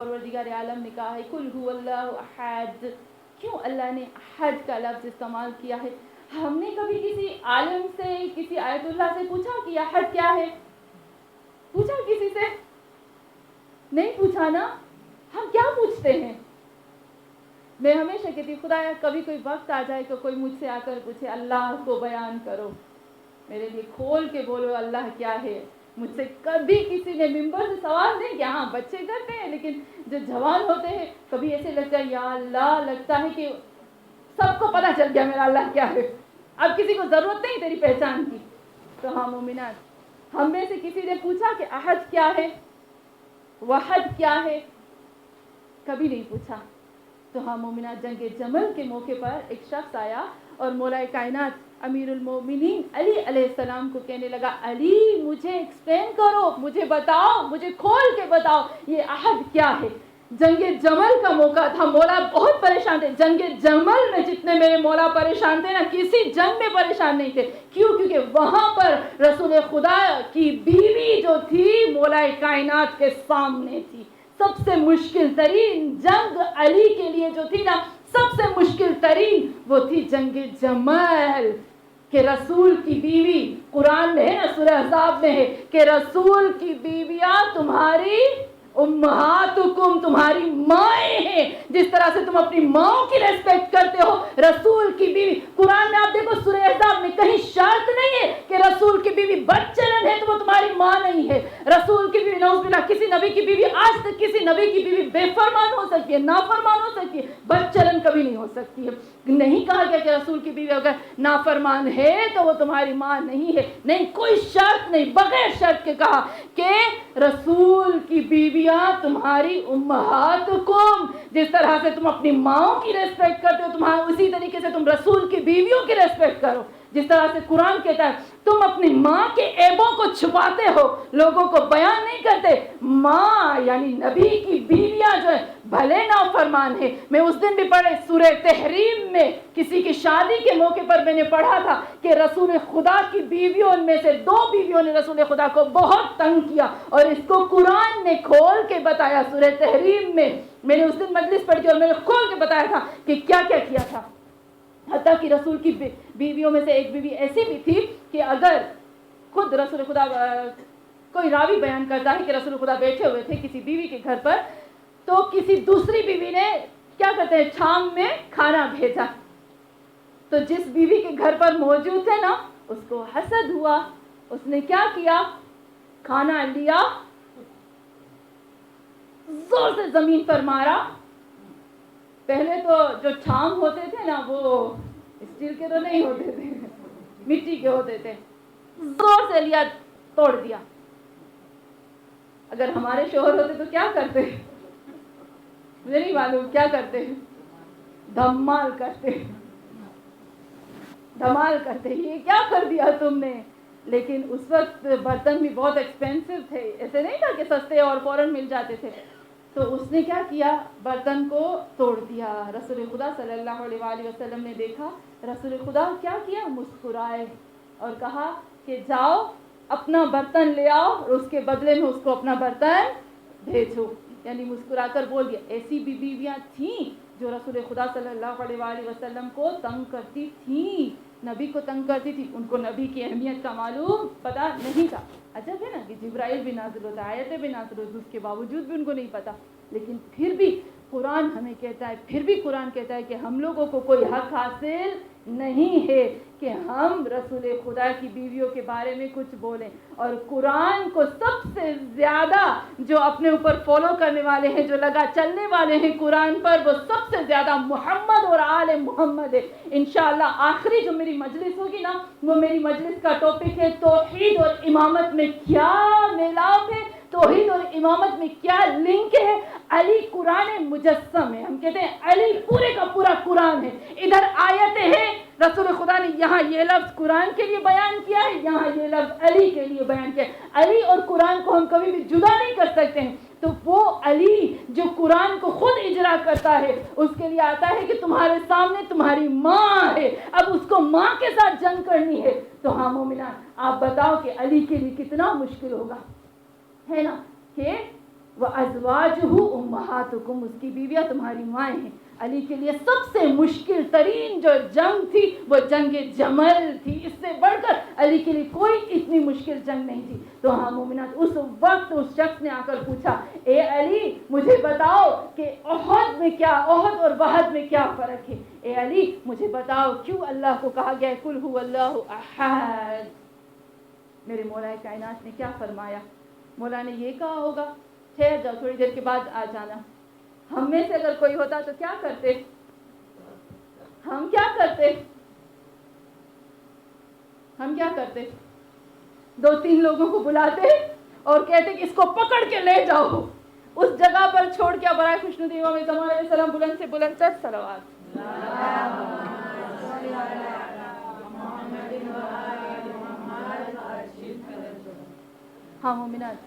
परवरदिगार आलम ने कहा है कुल हुवल्लाहु अहद। क्यों अल्लाह ने अहद का लफ्ज़ इस्तेमाल किया है? हमने कभी किसी आलिम से, किसी आयतुल्लाह से पूछा कि अहद क्या है? पूछा किसी से? नहीं पूछा ना। हम क्या पूछते हैं? मैं हमेशा कहती हूँ खुदाया कभी कोई वक्त आ जाए तो कोई मुझसे आकर पूछे अल्लाह को बयान करो, मेरे लिए खोल के बोलो अल्लाह क्या है। मुझसे कभी किसी ने मिंबर से सवाल नहीं किया। हाँ, बच्चे करते हैं, लेकिन जो जवान होते हैं कभी ऐसे लगता है या अल्लाह, लगता है कि सबको पता चल गया मेरा अल्लाह क्या है, अब किसी को जरूरत नहीं तेरी पहचान की। तो हाँ मोमिनात, हम में से किसी ने पूछा कि अहद क्या है, वहद क्या है? कभी नहीं पूछा। तो हाँ मोमिनात, जंगे जमल के मौके पर एक शख्स आया और मौलाए कायनात अमीरुल मोमिनीन अली अलैहिस्सलाम को कहने लगा, अली मुझे एक्सप्लेन करो, मुझे बताओ, मुझे खोल के बताओ ये अहद क्या है। जंगे जमल का मौका था, मौला बहुत परेशान थे। जंगे जमल में जितने मेरे मौला परेशान थे ना, किसी जंग में परेशान नहीं थे। क्यों? क्योंकि वहां पर रसूल खुदा की बीवी जो थी मौलाए कायनात के सामने थी। सबसे मुश्किल तरीन जंग अली के लिए जो थी ना, सबसे मुश्किल तरीन वो थी जंगे जमल के रसूल की बीवी। कुरान में है ना, सूरह अहज़ाब में है कि रसूल की बीवियां तुम्हारी उम्महातुकुम, तुम्हारी माएँ हैं। जिस तरह से तुम अपनी माओ की रेस्पेक्ट करते हो, रसूल की बीवी, कुरान में आप देखो सूरह अहज़ाब में कहीं शर्त नहीं है कि रसूल की बीवी बदचलन है तो वो तुम्हारी माँ नहीं है। रसूल की बीवी, नौज़ुबिल्लाह, किसी नबी की बीवी, आज तक किसी नबी की बीवी बेफरमान हो सकती है, नाफरमान हो सकती है, बदचलन कभी नहीं हो सकती है। नहीं कहा गया कि रसूल की बीवी अगर नाफरमान है तो वो तुम्हारी माँ नहीं है। नहीं, कोई शर्त नहीं, बगैर शर्त के कहा कि रसूल की बीवियां तुम्हारी उम्महातुकुम। जिस तरह से तुम अपनी माओ की रेस्पेक्ट करते हो, तुम्हारा उसी तरीके से तुम रसूल की बीवियों की रेस्पेक्ट करो। जिस तरह से कुरान कहता है तुम अपनी माँ के ऐबों को छुपाते हो, लोगों को बयान नहीं करते। माँ यानी नबी की बीवियां जो है भले नाफरमान है। मैं उस दिन भी पढ़े सूरह तहरीम में किसी की शादी के मौके पर मैंने पढ़ा था कि रसूल खुदा की बीवियों में से 2 बीवियों ने रसूल खुदा को बहुत तंग किया और इसको कुरान ने खोल के बताया। सूरह तहरीम में मैंने उस दिन मजलिस पढ़ी थी और मैंने खोल के बताया था कि क्या क्या किया था। हत्ता कि रसूल की बीवियों में से एक बीवी ऐसी भी थी कि अगर खुद रसूल खुदा, कोई रावी बयान करता है कि रसूल खुदा बैठे हुए थे किसी बीवी के घर पर, तो किसी दूसरी बीवी ने क्या कहते हैं शाम में खाना भेजा। तो जिस बीवी के घर पर मौजूद थे ना, उसको हसद हुआ। उसने क्या किया, खाना लिया, जोर से जमीन पर मारा। पहले तो जो छाम होते थे ना वो स्टील के तो नहीं होते थे, मिट्टी के होते थे। जोर से लिया, तोड़ दिया। अगर हमारे शोहर होते तो क्या करते, मुझे नहीं मालूम क्या करते, धमाल करते, धमाल करते। ये क्या कर दिया तुमने। लेकिन उस वक्त बर्तन भी बहुत एक्सपेंसिव थे, ऐसे नहीं था कि सस्ते और फौरन मिल जाते थे। तो उसने क्या किया, बर्तन को तोड़ दिया। रसूल खुदा सल्लल्लाहु अलैहि वसल्लम ने देखा, रसूल खुदा क्या किया, मुस्कुराए और कहा कि जाओ अपना बर्तन ले आओ और उसके बदले में उसको अपना बर्तन भेजो। यानी मुस्कुराकर बोल दिया। ऐसी भी बीवियाँ थीं जो रसूल खुदा सल्लल्लाहु अलैहि वसल्लम को तंग करती थीं, नबी को तंग करती थी। उनको नबी की अहमियत का मालूम पता नहीं था। अजब है ना कि जिब्राइल भी नाज़िल होता है, आयतें भी नाज़िल होती, उसके बावजूद भी उनको नहीं पता। लेकिन फिर भी कुरान हमें कहता है, फिर भी कुरान कहता है कि हम लोगों को कोई हक हासिल नहीं है कि हम रसूल खुदा की बीवियों के बारे में कुछ बोलें। और कुरान को सबसे ज़्यादा जो अपने ऊपर फॉलो करने वाले हैं, जो लगा चलने वाले हैं कुरान पर, वो सबसे ज़्यादा मोहम्मद और आले मोहम्मद है। इंशाअल्लाह आखिरी जो मेरी मजलिस होगी ना, वो मेरी मजलिस का टॉपिक है तौहीद और इमामत में क्या मिलाप है, तौहीद और इमामत में क्या लिंक है। अली कुरान मुजस्सम है। हम कहते हैं अली पूरे का पूरा कुरान है। इधर आयतें हैं, रसूल खुदा ने यहाँ ये लफ्ज़ कुरान के लिए बयान किया है, यहाँ ये लफ्ज़ अली के लिए बयान किया है। अली और कुरान को हम कभी भी जुदा नहीं कर सकते हैं। तो वो अली जो कुरान को खुद इजरा करता है, उसके लिए आता है कि तुम्हारे सामने तुम्हारी माँ है, अब उसको माँ के साथ जंग करनी है। तो हाँ मोमिना, आप बताओ कि अली के लिए कितना मुश्किल होगा, है ना, कि वअज़वाजुहु उम्महातुकुम, उसकी बीवियाँ तुम्हारी माएँ हैं। अली के लिए सबसे मुश्किल तरीन जो जंग थी वो जंग जमल थी, इससे बढ़कर अली के लिए कोई इतनी मुश्किल जंग नहीं थी। तो हाँ मोमिनात, उस वक्त उस शख्स ने आकर पूछा, ए अली मुझे बताओ कि ओहद में क्या, ओहद और वहद में क्या फ़र्क है। ए अली मुझे बताओ क्यों अल्लाह को कहा गया कुल हुवल्लाहु अहद। मेरे मौलाए कायनात ने क्या फरमाया? मौला ने ये कहा होगा ठहर जाओ थोड़ी देर के बाद आ जाना। हम में से अगर कोई होता तो क्या करते? हम क्या करते? हम क्या करते? 2-3 लोगों को बुलाते और कहते कि इसको पकड़ के ले जाओ उस जगह पर छोड़ के। बराए खुशनुदी इमाम ज़मान अलैहिस्सलाम बुलंद से बुलंद तर सलावत। हाँ मोमिनात,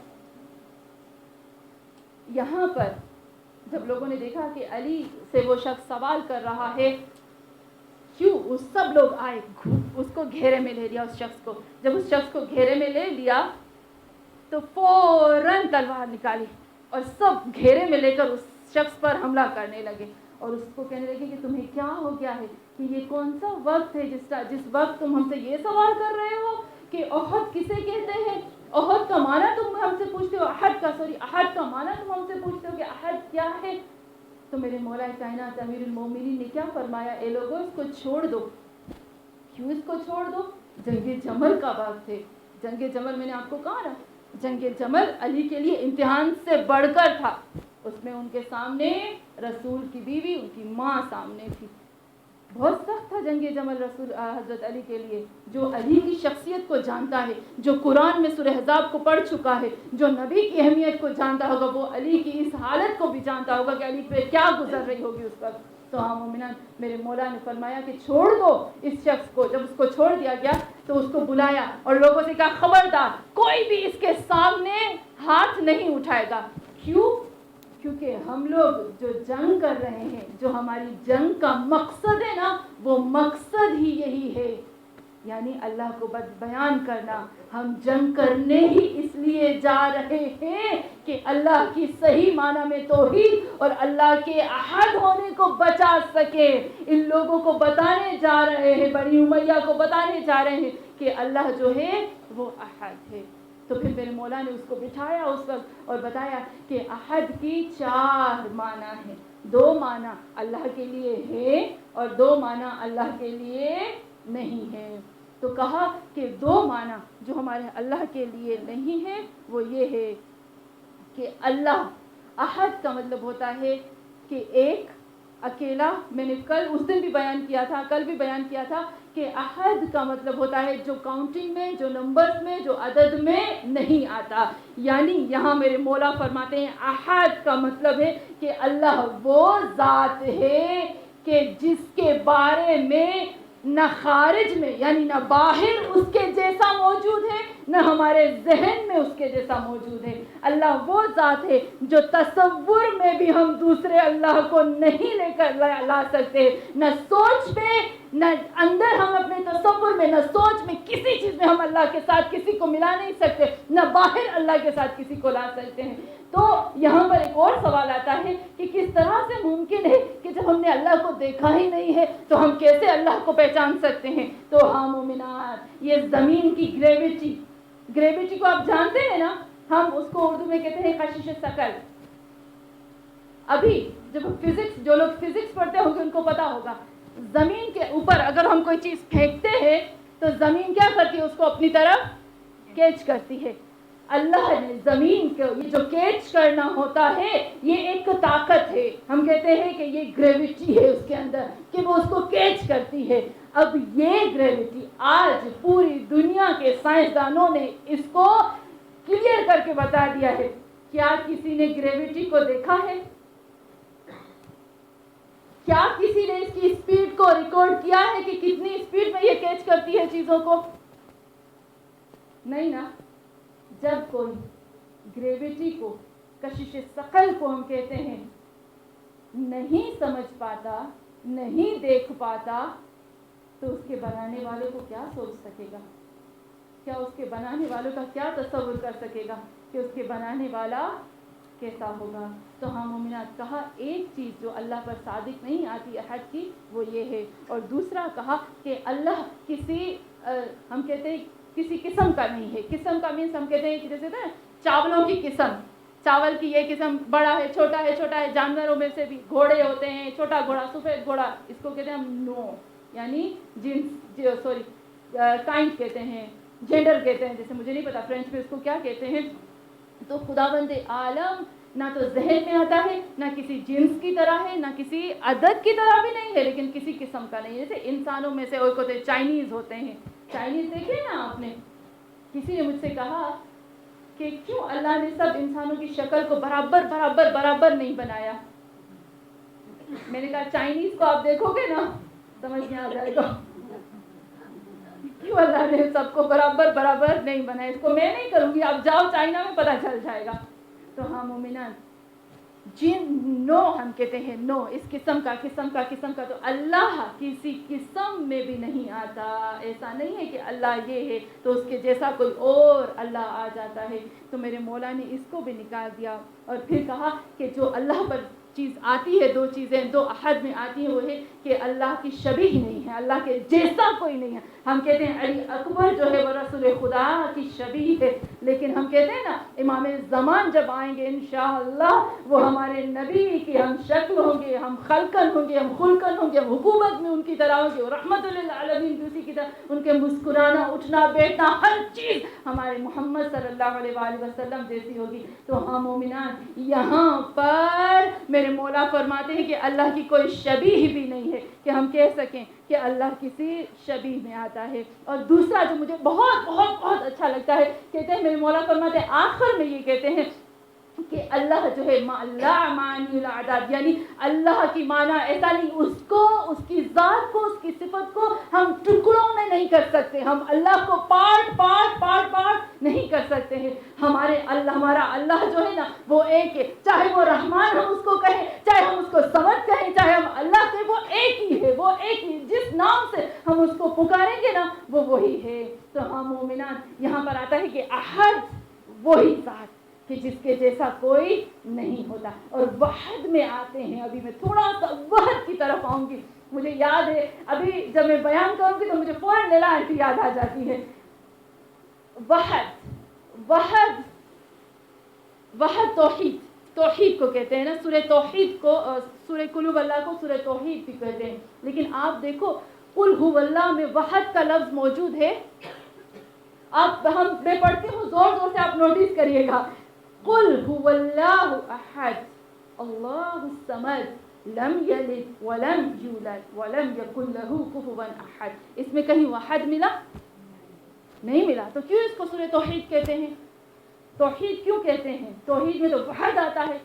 यहाँ पर जब लोगों ने देखा कि अली से वो शख्स सवाल कर रहा है क्यों, उस सब लोग आए, उसको घेरे में ले लिया। उस शख्स को जब उस शख्स को घेरे में ले लिया तो फौरन तलवार निकाली और सब घेरे में लेकर उस शख्स पर हमला करने लगे और उसको कहने लगे कि तुम्हें क्या हो गया है, कि ये कौन सा वक्त है जिस वक्त तुम हमसे ये सवाल कर रहे हो कि ओहद किसे कहते हैं, ओहद का माना तुम हमसे पूछते हो, अहद का माना तुम हमसे पूछते हो कि अहद क्या है। तो मेरे मौला कायनात अमीरुल मोमिनीन ने क्या फरमाया, ए लोगों इसको छोड़ दो। क्यों इसको छोड़ दो? जंगे जमल का वक्त है। जंगे जमल मैंने आपको कहा ना, जंगे जमल अली के लिए इम्तिहान से बढ़कर था। उसमें उनके सामने रसूल की बीवी, उनकी माँ सामने थी। बहुत सख्त था जंगे जमल रसूल हज़रत अली के लिए। जो अली की शख्सियत को जानता है, जो कुरान में सूरह अहज़ाब को पढ़ चुका है, जो नबी की अहमियत को जानता होगा, वो अली की इस हालत को भी जानता होगा कि अली पे क्या गुजर रही होगी उस वक्त। तो हाँ मोमिनान, मेरे मौला ने फरमाया कि छोड़ दो इस शख्स को। जब उसको छोड़ दिया गया तो उसको बुलाया और लोगों से कहा खबरदार कोई भी इसके सामने हाथ नहीं उठाएगा। क्यों? क्योंकि हम लोग जो जंग कर रहे हैं, जो हमारी जंग का मकसद है ना, वो मकसद ही यही है, यानी अल्लाह को बयान करना। हम जंग करने ही इसलिए जा रहे हैं कि अल्लाह की सही माना में तौहीद और अल्लाह के अहद होने को बचा सके। इन लोगों को बताने जा रहे हैं, बनी उमैया को बताने जा रहे हैं कि अल्लाह जो है वो अहद है। तो फिर मेरे मौला ने उसको बिठाया उस वक्त और बताया कि अहद की 4 माना है। 2 माना अल्लाह के लिए है और 2 माना अल्लाह के लिए नहीं है। तो कहा कि 2 माना जो हमारे अल्लाह के लिए नहीं है वो ये है कि अल्लाह, अहद का मतलब होता है कि एक अकेला। मैंने उस दिन भी बयान किया था, कल भी बयान किया था कि अहद का मतलब होता है जो काउंटिंग में, जो नंबर्स में, जो अदद में नहीं आता। यानी यहाँ मेरे मौला फरमाते हैं अहद का मतलब है कि अल्लाह वो ज़ात है कि जिसके बारे में न खारिज में यानी न बाहर उसके जैसा मौजूद है, न हमारे जहन में उसके जैसा मौजूद है। अल्लाह वो ज़ात है जो तसव्वुर में भी हम दूसरे अल्लाह को नहीं लेकर ला सकते, न सोच में, न अंदर हम अपने तसव्वुर में, न सोच में, किसी चीज़ में हम अल्लाह के साथ किसी को मिला नहीं सकते, न बाहर अल्लाह के साथ किसी को ला सकते हैं। तो यहाँ पर एक और सवाल आता है कि किस तरह से मुमकिन है कि जब हमने अल्लाह को देखा ही नहीं है तो हम कैसे अल्लाह को पहचान सकते हैं। तो हाँ मोमिनात, ये ज़मीन की ग्रेविटी को आप जानते हैं ना, हम उसको उर्दू में कहते हैं कशिश सकल। अभी जब फिजिक्स, जो लोग फिजिक्स पढ़ते होंगे उनको पता होगा, ज़मीन के ऊपर अगर हम कोई चीज़ फेंकते हैं तो ज़मीन क्या करती है, उसको अपनी तरफ कैच करती है। अल्लाह ने ज़मीन को ये जो कैच करना होता है ये एक ताकत है, हम कहते हैं कि ये ग्रेविटी है उसके अंदर कि वो उसको कैच करती है। अब ये ग्रेविटी आज पूरी दुनिया के साइंसदानों ने इसको क्लियर करके बता दिया है। क्या किसी ने ग्रेविटी को देखा है? क्या किसी ने इसकी स्पीड को रिकॉर्ड किया है कि कितनी स्पीड में ये कैच करती है चीज़ों को? नहीं ना। जब कोई ग्रेविटी को, कशिश सकल को हम कहते हैं, नहीं समझ पाता, नहीं देख पाता, तो उसके बनाने वाले को क्या सोच सकेगा? क्या उसके बनाने वालों का क्या तसव्वुर कर सकेगा कि उसके बनाने वाला कैसा होगा। तो हाँ मोमिनात, कहा एक चीज़ जो अल्लाह पर सादिक नहीं आती अहद की वो ये है, और दूसरा कहा कि अल्लाह किसी हम कहते हैं किसी किस्म का नहीं है। किस्म का मीन्स हम कहते हैं कि जैसे ना चावलों की किस्म, चावल की ये किस्म बड़ा है छोटा है, छोटा है। जानवरों में से भी घोड़े होते हैं, छोटा घोड़ा, सफ़ेद घोड़ा, इसको कहते हैं हम नो, यानी जिन्स, सॉरी काइंड कहते हैं, जेंडर कहते हैं, जैसे मुझे नहीं पता फ्रेंच में इसको क्या कहते हैं। तो खुदावंद आलम ना तो जहन में आता है, ना किसी जिन्स की तरह है, ना किसी अदद की तरह भी नहीं है, लेकिन किसी किस्म का नहीं है। जैसे इंसानों में से एक होते हैं चाइनीज़ होते हैं, चाइनीज़ देखे ना आपने। किसी ने मुझसे कहा कि क्यों अल्लाह ने सब इंसानों की शक्ल को बराबर बराबर बराबर नहीं बनाया। मैंने कहा चाइनीज़ को आप देखोगे ना समझ में आ जाएगा क्यों अल्लाह ने सबको बराबर बराबर नहीं बनाया। इसको मैं नहीं करूँगी, आप जाओ चाइना में पता चल जाएगा। तो हाँ मोमिनान, जिन नो हम कहते हैं नो, इस किस्म का तो अल्लाह किसी किस्म में भी नहीं आता। ऐसा नहीं है कि अल्लाह ये है तो उसके जैसा कोई और अल्लाह आ जाता है। तो मेरे मौला ने इसको भी निकाल दिया और फिर कहा कि जो अल्लाह पर चीज़ आती है, दो चीज़ें दो अहद में आती हैं, वो है कि अल्लाह की शबीह नहीं है, अल्लाह के जैसा कोई नहीं है। हम कहते हैं अली अकबर जो है वो रसूल खुदा की शबीह है, लेकिन हम कहते हैं ना इमाम ज़मान जब आएंगे इंशाअल्लाह वो हमारे नबी की हम शक्ल होंगे, हम खलकन होंगे, हम खुलकन होंगे, हम हुकूमत में उनकी तरह होंगे, और रहमतुल्लिल आलमीन उसी की तरह उनके मुस्कुराना, उठना, बैठना, हर चीज़ हमारे मोहम्मद सल्लल्लाहु अलैहि वसल्लम जैसी होगी। तो हाँ मोमिनान, यहाँ पर मेरे मौला फरमाते हैं कि अल्लाह की कोई शबीह भी नहीं है कि हम कह सकें कि अल्लाह किसी शबीह में आता है। और दूसरा जो मुझे बहुत बहुत बहुत अच्छा लगता है, कहते हैं मेरे मौला फरमाते हैं आखिर में ये कहते हैं कि अल्लाह जो है मानी, यानी अल्लाह की माना ऐसा नहीं, उसको, उसकी ज़ात को, उसकी सिफत को हम टुकड़ों में नहीं कर सकते, हम अल्लाह को पार्ट पार्ट पार्ट पार्ट नहीं कर सकते हैं। हमारा अल्लाह जो है ना वो एक है, चाहे वो रहमान हम उसको कहें, चाहे हम उसको समद कहें, चाहे हम अल्लाह कहें, वो एक ही है, वो एक ही, जिस नाम से हम उसको पुकारेंगे ना वो वही है। तो हाँ मोमिनान, यहाँ पर आता है कि अहद वही ज़ात कि जिसके जैसा कोई नहीं होता। और वहद में आते हैं, अभी मैं थोड़ा सा वहद की तरफ आऊँगी। मुझे याद है अभी जब मैं बयान करूँगी तो मुझे फौरन लैला आंटी याद आ जाती है। वहद तौहीद को कहते हैं ना, सूरह तौहीद को, सूरह कुल हुवल्लाह को सूरह तौहीद भी कहते हैं। लेकिन आप देखो कुल हुवल्लाह में वहद का लफ्ज़ मौजूद है। मैं पढ़ती हूँ, जोर जोर से आप नोटिस करिएगा। कुल हुवल्लाहु अहद अल्लाहुस समद लम यलिद वलम यूलद वलम यकुल लहू कुफुवन अहद। इसमें कहीं वहद मिला? नहीं मिला। तो क्यों इसको सूरह तौहीद कहते हैं? तौहीद क्यों कहते हैं? तौहीद में तो वहद आता है।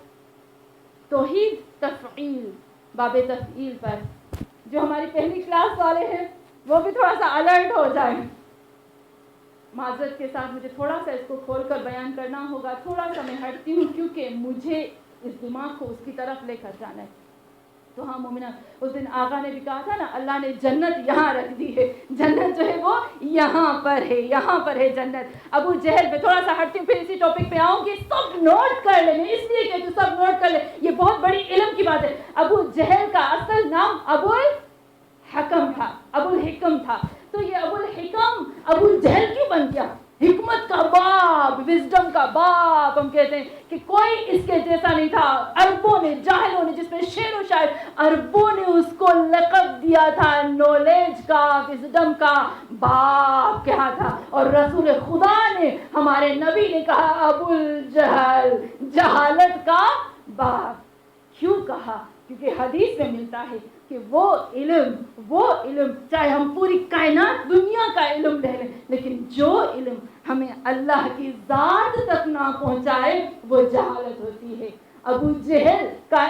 तौहीद तफ़ईल, बाबे तफ़ईल पर जो हमारी पहली क्लास वाले हैं वो भी थोड़ा सा अलर्ट हो जाए। माजरत के साथ मुझे थोड़ा सा इसको खोलकर बयान करना होगा, थोड़ा सा मैं हटती हूँ क्योंकि मुझे इस दिमाग को उसकी तरफ लेकर जाना है। तो हाँ मोमिना, उस दिन आका ने भी कहा था ना अल्लाह ने जन्नत यहाँ रख दी है, जन्नत जो है वो यहाँ पर है, यहाँ पर है जन्नत। अबू जहल पे थोड़ा सा हटती हूँ, फिर इसी टॉपिक पे आऊँगी, सब नोट कर ले, इसलिए कि तू सब नोट कर ले, ये बहुत बड़ी इल्म की बात है। अबू जहल का असल नाम अबुल हकम था, अबुल हिकम था। तो ये अबुल हिकम अबुल जहल क्यों बन गया? हिकमत का बाप, विजडम का बाप हम कहते हैं कि कोई इसके जैसा नहीं था। अरबों ने, जाहिलों ने, जिसमें शेर व शायर, अरबों ने उसको लक़ब दिया था नॉलेज का, विजडम का बाप कहा था। और रसूल खुदा ने, हमारे नबी ने कहा अबुल जहल, जहालत का बाप। क्यों कहा? क्योंकि हदीस में मिलता है कि वो इल्म चाहे हम पूरी कायनात दुनिया का इल्म ले लें, लेकिन जो इल्म हमें अल्लाह की ज़ात तक ना पहुंचाए वो जहालत होती है। अबू जहल का